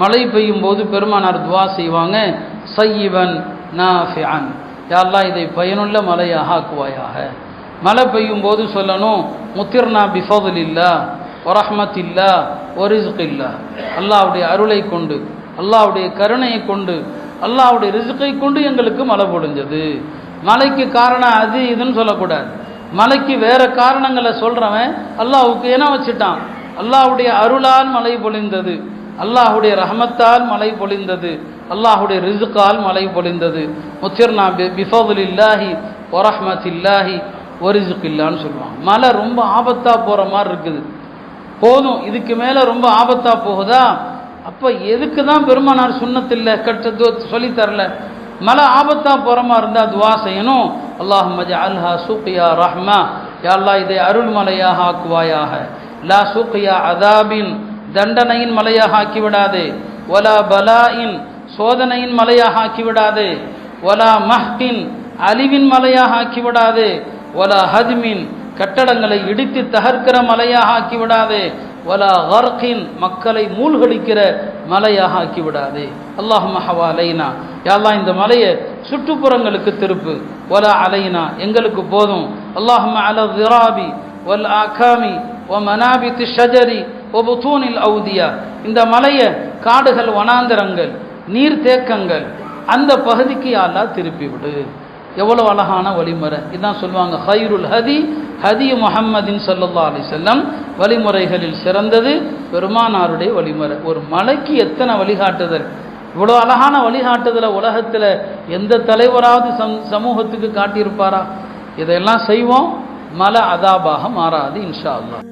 மழை பெய்யும் போது பெருமானார் துவா செய்வாங்க, சய்யிபன் நாஃபிஅன், யா அல்லாஹ் இதை பயனுள்ள மழையாக ஆக்குவாயாக. மழை பெய்யும் போது சொல்லணும், முத்திர்னா பிஃபதுலில்லா வரஹ்மத்தில்லா வரிஸ்கில்லா, அல்லாஹ்வுடைய அருளை கொண்டு, அல்லாஹ்வுடைய கருணையை கொண்டு, அல்லாஹ்வுடைய ரிஸ்கை கொண்டு எங்களுக்கு மழை பொழிஞ்சது. மழைக்கு காரணம் அது இதுன்னு சொல்லக்கூடாது. மழைக்கு வேற காரணங்களை சொல்றவன் அல்லாஹ்வுக்கு என்ன வச்சுட்டான்? அல்லாஹ்வுடைய அருளால் மழை பொழிந்தது, அல்லாஹ்வுடைய ரஹமத்தால் மழை பொழிந்தது, அல்லாஹ்வுடைய ரிஸ்கால் மழை பொழிந்தது. முத்திர்னா பிஃபதுலில்லாஹி வரஹ்மத்தில்லாஹி வரிஸ்கில்லான்னு சொல்லுவாங்க. மழை ரொம்ப ஆபத்தா போற மாதிரி இருக்குது, போதும் இதுக்கு மேல ரொம்ப ஆபத்தா போகுதா, அப்ப எதுக்கு தான் பெருமானார் சுன்னத்தில்லை கட்ட சொல்லி தரல? மழை ஆபத்தா போற மாதிரி இருந்தா துவா செய்யணும், அல்லாஹும்ம ஜஅல்ஹா சுக்யா ரஹ்மா, யா அல்லாஹ் இதை அருள் மலையாக ஆக்குவாயாக. லா சுக்யா அதாபின், தண்டனையின் மலையாக ஆக்கிவிடாதே. வலா பலாஇன், சோதனையின் மலையாக ஆக்கிவிடாதே. வலா மஹ்கின், அழிவின் மலையாக ஆக்கிவிடாதே. வலா ஹத்மின், கட்டடங்களை இடித்து தகர்க்கிற மலையாக ஆக்கிவிடாதே. வலா கர்கின், மக்களை மூழ்கடிக்கிற மலையாக ஆக்கிவிடாதே. அல்லாஹும்ம ஹவாலைனா, யா அல்லாஹ் இந்த மலையை சுற்றுப்புறங்களுக்கு திருப்பு. வலா அலைனா, எங்களுக்கு போதும். அல்லாஹும்ம அலா திராபி வல் ஆகாமி வ மனாபித்தி ஷஜரி வ புதூனில் அவுதியா, இந்த மலையை காடுகள், வனாந்தரங்கள், நீர்த்தேக்கங்கள் அந்த பகுதிக்கு யா அல்லாஹ் திருப்பி விடு. எவ்வளவு அழகான வழிமுறை! இதுதான் சொல்லுவாங்க, ஹைருல் ஹதி ஹதி முஹம்மதின் ஸல்லல்லாஹு அலைஹி வஸல்லம், வழிமுறைகளில் சிறந்தது பெருமானாருடைய வழிமுறை. ஒரு மலைக்கு எத்தனை வழிகாட்டுதல்! இவ்வளோ அழகான வழிகாட்டுதலை உலகத்தில் எந்த தலைவராவது சமூகத்துக்கு காட்டியிருப்பாரா? இதையெல்லாம் செய்வோம், மலை அதாபாக மாறாது இன்ஷா அல்லாஹ்.